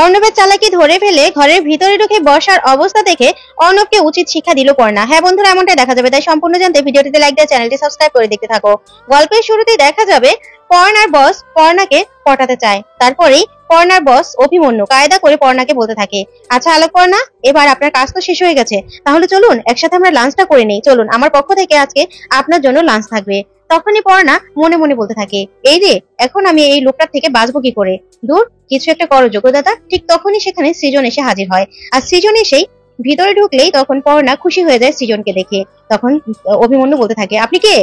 অর্ণবের চালাকি ধরে ফেলে ঘরের ভিতরে ঢুকে বসার অবস্থা দেখে অর্ণবকে উচিত শিক্ষা দিল পর্ণা। হ্যাঁ বন্ধুরা, এমনটাই দেখা যাবে, তাই সম্পূর্ণ জানতে ভিডিওটিতে লাইক দিয়ে চ্যানেলটি সাবস্ক্রাইব করে দেখতে থাকো। গল্পের শুরুতেই দেখা যাবে পর্ণার বস পর্ণাকে পটাতে চায়। তারপরেই পর্ণার বস অভিমন্যু কায়দা করে পর্ণাকে বলতে থাকে, আচ্ছা আলোকপর্ণা, এবার আপনার কাজ তো শেষ হয়ে গেছে, তাহলে চলুন একসাথে আমরা লাঞ্চটা করে নেই। চলুন, আমার পক্ষ থেকে আজকে আপনার জন্য লাঞ্চ থাকবে। তখনই পর্ণা মনে মনে বলতে থাকে, এই রে, এখন আমি এই লোকটার থেকে বাঁচবো কি করে? দূর, কিছু একটা করো যোগ্যদাতা। ঠিক তখনই সেখানে সৃজন এসে হাজির হয়। আর সৃজন এসেই ভিতরে ঢুকলেই তখন পর্ণা খুশি হয়ে যায় সৃজনকে দেখে। তখন অভিমন্যু বলতে থাকে, আপনি কে?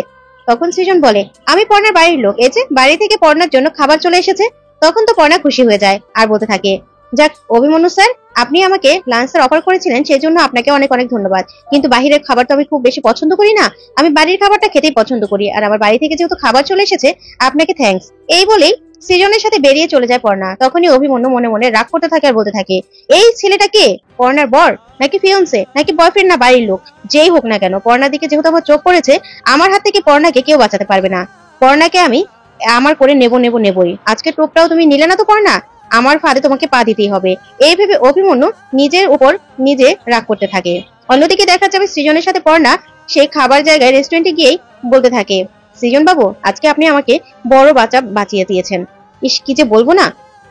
তখন সৃজন বলে, আমি পর্ণার বাড়ির লোক, এই যে বাড়ি থেকে পর্ণার জন্য খাবার চলে এসেছে। তখন তো পর্ণা খুশি হয়ে যায় আর বলতে থাকে, যাক অভিমন্যু স্যার, আপনি আমাকে লাঞ্চের অফার করেছিলেন, সেজন্য আপনাকে অনেক অনেক ধন্যবাদ। কিন্তু বাহিরের খাবার তো আমি খুব বেশি পছন্দ করি না, আমি বাড়ির খাবারটা খেতেই পছন্দ করি। আর আমার বাড়ি থেকে যেহেতু খাবার চলে এসেছে, আপনাকে থ্যাঙ্কস। এই বলেই সৃজনের সাথে বেরিয়ে চলে যায় পর্ণা। তখনই অভিমন্যু মনে মনে রাগ করতে থাকে আর বলতে থাকে, এই ছেলেটা কে? পর্ণার বর নাকি ফিয়ন্সে নাকি বয়ফ্রেন্ড না বাড়ির লোক? যেই হোক না কেন, পর্ণার দিকে যেহেতু আমার চোখ পড়েছে, আমার হাত থেকে পর্ণাকে কেউ বাঁচাতে পারবে না। পর্ণাকে আমি আমার করে নেবই। আজকে টোপটাও তুমি নিলে না তো পর্ণা, আমার ফাঁদে তোমাকে পা দিতেই হবে। এই ভেবে অভিমন্যু নিজের উপর নিজে রাগ করতে থাকে। অন্যদিকে দেখা যাবে সৃজনের সাথে পর্ণা সেই খাবার জায়গায় রেস্টুরেন্টে গিয়েই বলতে থাকে, সৃজন বাবু, আজকে আপনি আমাকে বড় বাঁচিয়ে দিয়েছেন। ইস, কি যে বলবো না,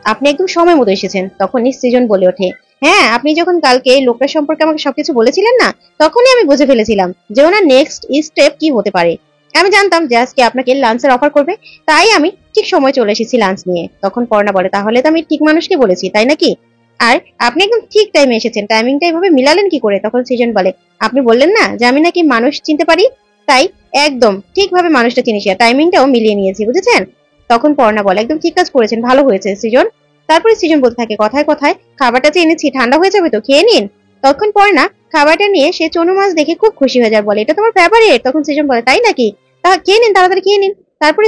আপনি একদম সময় মতো এসেছেন। তখনই সৃজন বলে ওঠে, হ্যাঁ, আপনি যখন কালকে এই লোকটার সম্পর্কে আমাকে সবকিছু বলেছিলেন না, তখনই আমি বুঝে ফেলেছিলাম যে ওনার নেক্সট স্টেপ কি হতে পারে। আমি জানতাম যে আজকে আপনাকে লাঞ্চের অফার করবে, তাই আমি ঠিক সময় চলে এসেছি লাঞ্চ নিয়ে। তখন পর্ণা বলে, তাহলে তো আমি ঠিক মানুষকে বলেছি, তাই নাকি? আর আপনি একদম ঠিক টাইমে এসেছেন, টাইমিংটা এভাবে মিলালেন কি করে? তখন সৃজন বলে, আপনি বললেন না যে আমি নাকি মানুষ চিনতে পারি, তাই একদম ঠিকভাবে মানুষটা চিনিছি আর টাইমিংটাও মিলিয়ে নিয়েছি, বুঝেছেন? তখন পর্ণা বলে, একদম ঠিক কাজ করেছেন, ভালো হয়েছে সৃজন। তারপরে সৃজন বলতে থাকে, কথায় কথায় খাবারটা যে এনেছি ঠান্ডা হয়ে যাবে তো, খেয়ে নিন। তখন পর্ণা খাবারটা নিয়ে সে চনু মাছ দেখে খুব খুশি হয়ে যায়, বলে এটা তোমার ফেভারিট। তখন সৃজন বলে, তাই নাকি? তা খেয়ে নিন, তাড়াতাড়ি খেয়ে নিন। তারপরে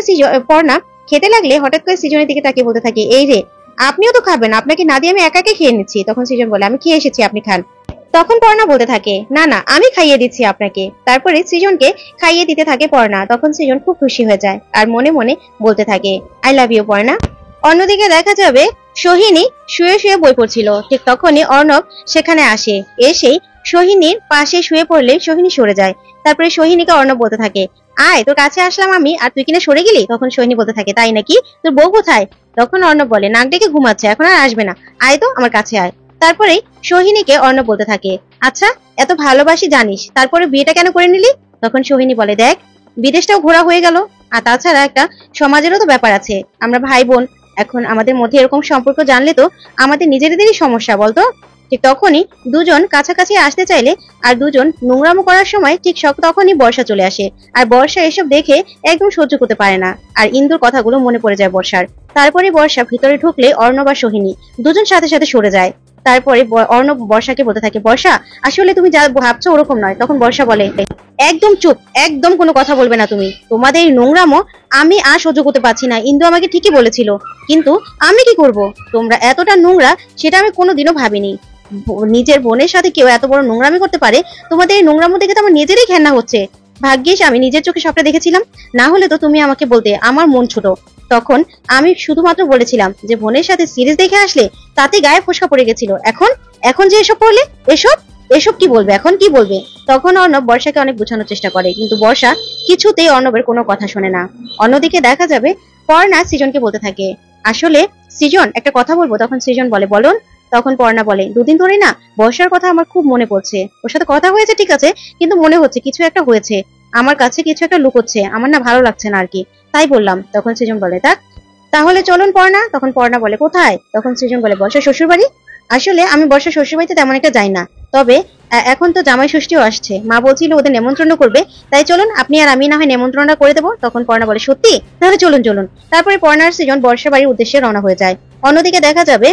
পর্ণা খেতে লাগলে হঠাৎ করে সৃজনের দিকে তাকিয়ে বলতে থাকে, এই রে, আপনিও তো খাবেন, আপনাকে না দিয়ে আমি একাকে খেয়ে নিচ্ছি। তখন সৃজন বলে, আমি খেয়ে এসেছি, আপনি খান। তখন পর্ণা বলতে থাকে, না না, আমি খাইয়ে দিচ্ছি আপনাকে। তারপরে সৃজনকে খাইয়ে দিতে থাকে পর্ণা। তখন সৃজন খুব খুশি হয়ে যায় আর মনে মনে বলতে থাকে, আই লাভ ইউ পর্ণা। অন্যদিকে দেখা যাবে সোহিনী শুয়ে শুয়ে বই পড়ছিল। ঠিক তখনই অর্ণব সেখানে আসে। এসেই সোহিনীর পাশে শুয়ে পড়লে সোহিনী সরে যায়। তারপরে সোহিনীকে অর্ণব বলতে থাকে, আয়, তোর কাছে আসলাম আমি আর তুই কিনা সরে গেলি। তখন সোহিনী বলতে থাকে, তাই নাকি? তোর বউ কোথায়? তখন অর্ণব বলে, নাক ডেকে ঘুমাচ্ছে, এখন আর আসবে না, আয় তো আমার কাছে আয়। তারপরে সোহিনীকে অর্ণব বলতে থাকে, আচ্ছা, এত ভালোবাসি জানিস, তারপরে বিয়েটা কেন করে নিলি? তখন সোহিনী বলে, দেখ, বিদেশটাও ঘোরা হয়ে গেল, আর তাছাড়া একটা সমাজেরও তো ব্যাপার আছে, আমরা ভাই বোন, এখন আমাদের মধ্যে এরকম সম্পর্ক জানলে তো আমাদের নিজেদেরই সমস্যা, বলতো? ঠিক তখনই দুজন কাছাকাছি আসতে চাইলে আর দুজন নোংরামো করার সময় ঠিক তখনই বর্ষা চলে আসে। আর বর্ষা এসব দেখে একদম সহ্য করতে পারে না, আর ইন্দুর কথাগুলো মনে পড়ে যায় বর্ষার। তারপরে বর্ষা ভিতরে ঢুকলে অর্ণব আর সোহিনী দুজন সাথে সাথে সরে যায়। তারপরে অর্ণব বর্ষাকে বলতে থাকে, বর্ষা, আসলে তুমি যা ভাবছো ওরকম নয়। তখন বর্ষা বলে, একদম চুপ, একদম কোনো কথা বলবে না তুমি, তোমাদের এই নোংরামো আমি আর সহ্য করতে পারছি না। ইন্দু আমাকে ঠিকই বলেছিল, কিন্তু আমি কি করব? তোমরা এতটা নোংরা সেটা আমি কোনোদিনও ভাবিনি। নিজের বোনের সাথে কেউ এত বড় নোংরামি করতে পারে, তোমাদের এই নোংরামো দেখে তো আমার নিজেরই ঘেন্না হচ্ছে। ভাগ্যিস আমি নিজের চোখে সবটা দেখেছিলাম, না হলে তো তুমি আমাকে বলতে আমার মন ছোট। তখন আমি শুধুমাত্র বলেছিলাম যে বোনের সাথে সিরিজ দেখে আসলে তাতে গায়ে ফোসকা পড়ে গেছিল, এখন এখন যে এসব করলে, এসব এসব কি বলবে, এখন কি বলবে? তখন অর্ণব বর্ষাকে অনেক বোঝানোর চেষ্টা করে, কিন্তু বর্ষা কিছুতেই অর্ণবের কোনো কথা শোনে না। অন্যদিকে দেখা যাবে পর্ণা সৃজনকে বলতে থাকে, আসলে সৃজন, একটা কথা বলবো। তখন সৃজন বলে, বলুন। তখন পর্ণা বলে, দুদিন ধরে না বর্ষার কথা আমার খুব মনে পড়ছে, ওর সাথে কথা হয়েছে ঠিক আছে, কিন্তু মনে হচ্ছে কিছু একটা হয়েছে, আমার কাছে কিছু একটা লুকোচ্ছে, আমার না ভালো লাগছে না আর কি, তাই বললাম। তখন সৃজন বলে, তাহলে চলুন পর্ণা। তখন পর্ণা বলে, কোথায়? তখন সৃজন বলে, বর্ষার শ্বশুর বাড়ি। আসলে আমি বর্ষার শ্বশুর বাড়িতে তেমন একটা যাই না, তবে এখন তো জামাই ষষ্ঠীও আসছে, মা বলছিল ওদের নেমন্ত্রণ করবে, তাই চলুন আপনি আর আমি না হয় নেমন্ত্রণটা করে দেবো। তখন পর্ণা বলে, সত্যি? তাহলে চলুন চলুন। তারপরে পর্ণার সৃজন বর্ষা বাড়ির উদ্দেশ্যে রওনা হয়ে যায়। অন্যদিকে দেখা যাবে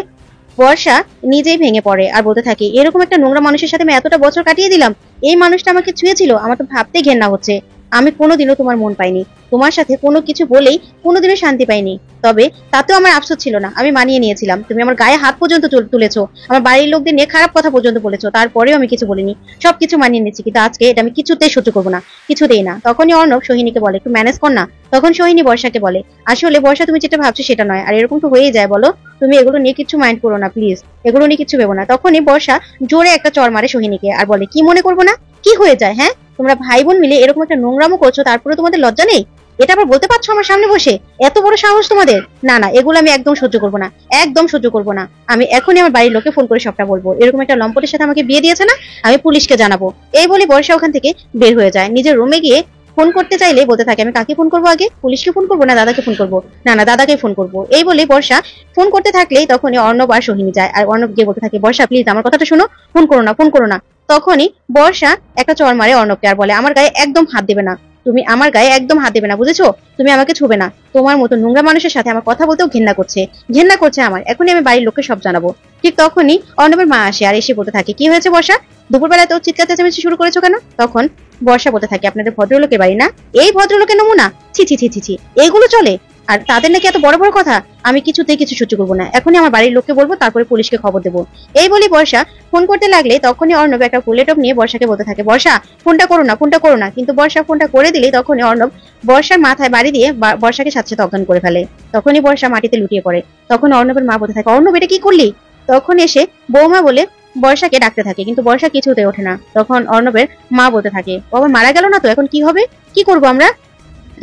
বর্ষা নিজেই ভেঙে পড়ে আর বলতে থাকে, এরকম একটা নোংরা মানুষের সাথে আমি এতটা বছর কাটিয়ে দিলাম, এই মানুষটা আমাকে ছুঁয়েছিল, আমার তো ভাবতে ঘেন্না হচ্ছে। আমি কোনোদিনও তোমার মন পাইনি, তোমার সাথে কোনো কিছু বলেই কোনোদিনও শান্তি পাইনি, তবে তাতেও আমার আফসোস ছিল না, আমি মানিয়ে নিয়েছিলাম। তুমি আমার গায়ে হাত পর্যন্ত তুলেছো, আমার বাড়ির লোকদের নিয়ে খারাপ কথা পর্যন্ত বলেছো, তারপরেও আমি কিছু বলিনি, সবকিছু মানিয়ে নিচ্ছি, কিন্তু আজকে এটা আমি কিছুতেই সহ্য করবো না, কিছুতেই না। তখনই অর্ণব সোহিনীকে বলে, একটু ম্যানেজ কর না। তখন সোহিনী বর্ষাকে বলে, আসলে বর্ষা, তুমি যেটা ভাবছো সেটা নয়, আর এরকম তো হয়েই যায়, বলো, তুমি এগুলো নিয়ে কিছু মাইন্ড করো না প্লিজ, এগুলো নিয়ে কিছু ভেবো না। তখনই বর্ষা জোরে একটা চড় মারে সোহিনীকে আর বলে, কি মনে করবো না, কি হয়ে যায়, হ্যাঁ তোমরা ভাই বোন মিলে এরকম একটা নোংরামো করছো, তারপরে তোমাদের লজ্জা নেই? এটা আবার বলতে পারছো আমার সামনে বসে? এত বড় সাহস তোমাদের? না না, এগুলো আমি একদম সহ্য করবো না, একদম সহ্য করবো না। আমি এখনই আমার বাড়ির লোকে ফোন করে সবটা বলবো, এরকম একটা লম্পটের সাথে আমাকে বিয়ে দিয়েছে না, আমি পুলিশকে জানাবো। এই বলে বর্ষা ওখান থেকে বের হয়ে যায়। নিজের রুমে গিয়ে ফোন করতে চাইলে বলতে থাকে, আমি কাকে ফোন করবো আগে, পুলিশকে ফোন করবো না দাদাকে ফোন করবো? না না, দাদাকে ফোন করবো। এই বলে বর্ষা ফোন করতে থাকলেই তখনই অর্ণব আর সোহিনী যায়, আর অর্ণব গিয়ে বলতে থাকে, বর্ষা প্লিজ আমার কথাটা শোনো, ফোন করো না, ফোন করো না। তখনই বর্ষা একটা চড় মারে অর্ণবকে আর বলে, আমার গায়ে একদম হাত দেবে না, তুমি আমার গায়ে একদম হাত দেবে না, বুঝেছো? তুমি আমাকে ছুবে না, তোমার মতো নোংরা মানুষের সাথে আমার কথা বলতেও ঘেন্না করছে, ঘেন্না করছে আমার। এখনই আমি বাড়ির লোককে সব জানাবো। ঠিক তখনই অর্ণবের মা আসে আর এসে বলতে থাকে, কি হয়েছে বর্ষা, দুপুরবেলা তো চিৎকার চেঁচামেচি শুরু করেছো কেন? তখন বর্ষা বলতে থাকে, আপনাদের ভদ্রলোকের বাড়ি না, এই ভদ্রলোকের নমুনা, ছি ছি ছি ছি ছি, এইগুলো চলে? আর তাদের নাকি এত বড় বড় কথা, আমি কিছুতেই কিছু সহ্য করবো না, এখনই আমার বাড়ির লোককে বলবো, তারপরে পুলিশকে খবর দেবো। এই বলি বর্ষা ফোন করতে লাগলে তখনই অর্ণব একটা ফুলেটপ নিয়ে বর্ষাকে বলতে থাকে, বর্ষা ফোনটা করো না, ফোনটা করো না। কিন্তু বর্ষা ফোনটা করে দিলে তখনই অর্ণব বর্ষার মাথায় বাড়ি দিয়ে বর্ষাকে সাথে সাথে অজ্ঞান করে ফেলে। তখনই বর্ষা মাটিতে লুটিয়ে পড়ে। তখন অর্ণবের মা বলতে থাকে, অর্ণব এটা কি করলি? তখন এসে বৌমা বলে বর্ষাকে ডাকতে থাকে, কিন্তু বর্ষা কিছুতে ওঠে না। তখন অর্ণবের মা বলতে থাকে, বাবা মারা গেল না তো, এখন কি হবে, কি করবো আমরা?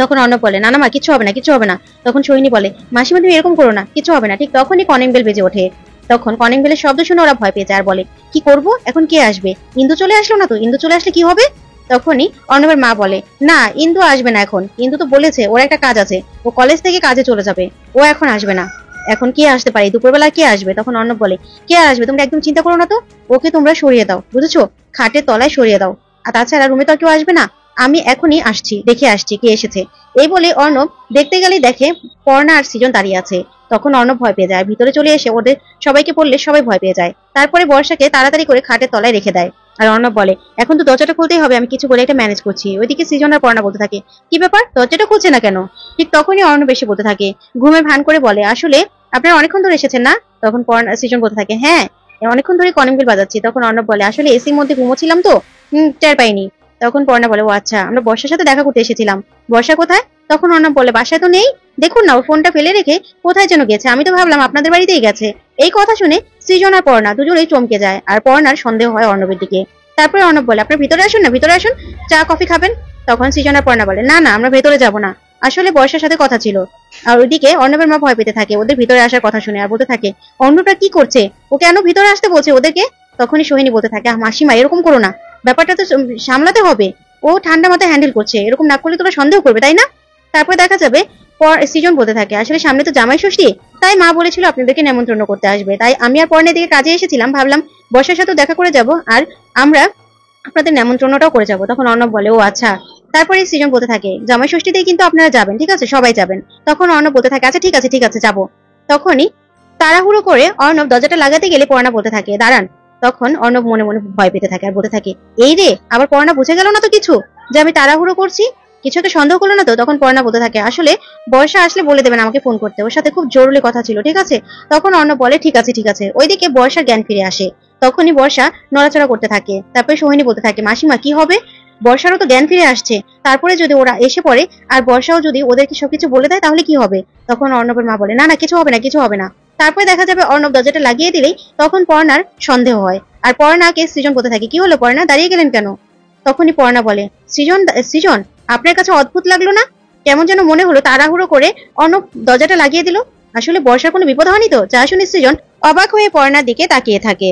তখন অর্ণব বলে, না না মা, কিছু হবে না, কিছু হবে না। তখন সোহিনী বলে, মাসিমা তুমি এরকম করো না, কিছু হবে না। ঠিক তখনই কলিং বেল বেজে ওঠে। তখন কলিং বেলের শব্দ শুনে ওরা ভয় পেয়ে যায় আর বলে, কি করব এখন, কে আসবে? ইন্দু চলে আসলো না তো, ইন্দু চলে আসলে কি হবে? তখনই অর্ণবের মা বলে, না ইন্দু আসবে না এখন, ইন্দু তো বলেছে ওর একটা কাজ আছে, ও কলেজ থেকে কাজে চলে যাবে, ও এখন আসবে না। এখন কে আসতে পারে, দুপুরবেলা কে আসবে? তখন অর্ণব বলে, কে আসবে তোমরা একদম চিন্তা করো না তো, ওকে তোমরা সরিয়ে দাও, বুঝেছো, খাটের তলায় সরিয়ে দাও। আর তাছাড়া রুমে তো আর কেউ আসবে না, আমি এখনই আসছি, দেখে আসছি কে এসেছে। এই বলে অর্ণব দেখতে গেলেই দেখে পর্ণা আর সৃজন দাঁড়িয়ে আছে। তখন অর্ণব ভয় পেয়ে যায়, ভিতরে চলে এসে ওদের সবাইকে বললে সবাই ভয় পেয়ে যায়। তারপরে বর্ষাকে তাড়াতাড়ি করে খাটের তলায় রেখে দেয়। আর অর্ণব বলে, এখন তো দরজাটা খুলতেই হবে, আমি কিছু বলে এটা ম্যানেজ করছি। ওইদিকে সৃজন আর পর্ণা বলতে থাকে, কি ব্যাপার, দরজাটা খুলছে না কেন? ঠিক তখনই অর্ণব এসে বলতে থাকে, ঘুমের ভান করে বলে, আসলে আপনারা অনেকক্ষণ ধরে এসেছেন না? তখন সৃজন বলতে থাকে, হ্যাঁ অনেকক্ষণ ধরে কলিং বেল বাজাচ্ছি। তখন অর্ণব বলে, আসলে এসির মধ্যে ঘুমোচ্ছিলাম তো, টের পাইনি। তখন পর্ণা বলে, ও আচ্ছা, আমরা বর্ষার সাথে দেখা করতে এসেছিলাম। বর্ষা কোথায়? তখন অর্ণব বলে, বাসায় তো নেই, দেখুন না ও ফোনটা ফেলে রেখে কোথায় যেন গেছে, আমি তো ভাবলাম আপনাদের বাড়িতেই গেছে। এই কথা শুনে সৃজন আর পর্ণা দুজনেই চমকে যায়, আর পর্ণার সন্দেহ হয় অর্ণবের দিকে। তারপরে অর্ণব বলে, আপনার ভিতরে আসুন না, ভিতরে আসুন, চা কফি খাবেন। তখন সৃজন আর পর্ণা বলে, না না আমরা ভেতরে যাব না, আসলে বর্ষার সাথে কথা ছিল। আর ওইদিকে অর্ণবের মা ভয় পেতে থাকে ওদের ভিতরে আসার কথা শুনে, আর বলতে থাকে, অর্ণবটা কি করছে, ও কেন ভিতরে আসতে বলছে ওদেরকে? তখনই সোহিনী বলতে থাকে, মাসিমা এরকম করো না, ব্যাপারটা তো সামলাতে হবে, ও ঠান্ডা মাথায় হ্যান্ডেল করছে, এরকম না করলে তোরা সন্দেহ করবে তাই না? তারপর দেখা যাবে সৃজন বলতে থাকে, আসলে সামনে তো জামাই ষষ্ঠী, তাই মা বলেছিল আপনাদেরকে নেমন্ত্রণ করতে আসবে, তাই আমি আর পর্ণার দিকে কাজে এসেছিলাম, ভাবলাম বর্ষার সাথে দেখা করে যাব, আর আমরা আপনাদের নেমন্ত্রণটাও করে যাব। তখন অর্ণব বলে, ও আচ্ছা। তারপরে সৃজন বলতে থাকে, জামাই ষষ্ঠীতেই কিন্তু আপনারা যাবেন, ঠিক আছে, সবাই যাবেন। তখন অর্ণব বলতে থাকে, আচ্ছা ঠিক আছে ঠিক আছে যাবো। তখনই তাড়াহুড়ো করে অর্ণব দরজাটা লাগাতে গেলে পর্ণা বলতে থাকে, দাঁড়ান। তখন অর্ণব মনে মনে ভয় পেতে থাকে আর বলতে থাকে, এই রে, আবার পর্ণা বুঝে গেল না তো কিছু, যে আমি তাড়াহুড়ো করছি, কিছুকে সন্দেহ করলো না তো? তখন পর্ণা বলতে থাকে, আসলে বর্ষা আসলে বলে দেবেন আমাকে ফোন করতে, ওর সাথে খুব জরুরি কথা ছিল, ঠিক আছে? তখন অর্ণব বলে, ঠিক আছে ঠিক আছে। ওইদিকে বর্ষার জ্ঞান ফিরে আসে। তখনই বর্ষা নড়াচড়া করতে থাকে। তারপরে সোহিনী বলতে থাকে, মাসিমা কি হবে, বর্ষারও তো জ্ঞান ফিরে আসছে, তারপরে যদি ওরা এসে পড়ে আর বর্ষাও যদি ওদেরকে সবকিছু বলে দেয় তাহলে কি হবে? তখন অর্ণবের মা বলে, না না কিছু হবে না, কিছু হবে না। তারপরে দেখা যাবে অর্ণব দরজাটা লাগিয়ে দিলেই তখন পর্ণার সন্দেহ হয়, আর পর্ণাকে সৃজন বলতে থাকে, কি হলো পর্ণা, দাঁড়িয়ে গেলেন কেন? তখনই পর্ণা বলে, সৃজন সৃজন আপনার কাছে অদ্ভুত লাগলো না, কেমন যেন মনে হলো তাড়াহুড়ো করে অর্ণব দরজাটা লাগিয়ে দিল, আসলে বর্ষার কোনো বিপদ হয়নি তো? যা শুনি সৃজন অবাক হয়ে পর্ণার দিকে তাকিয়ে থাকে।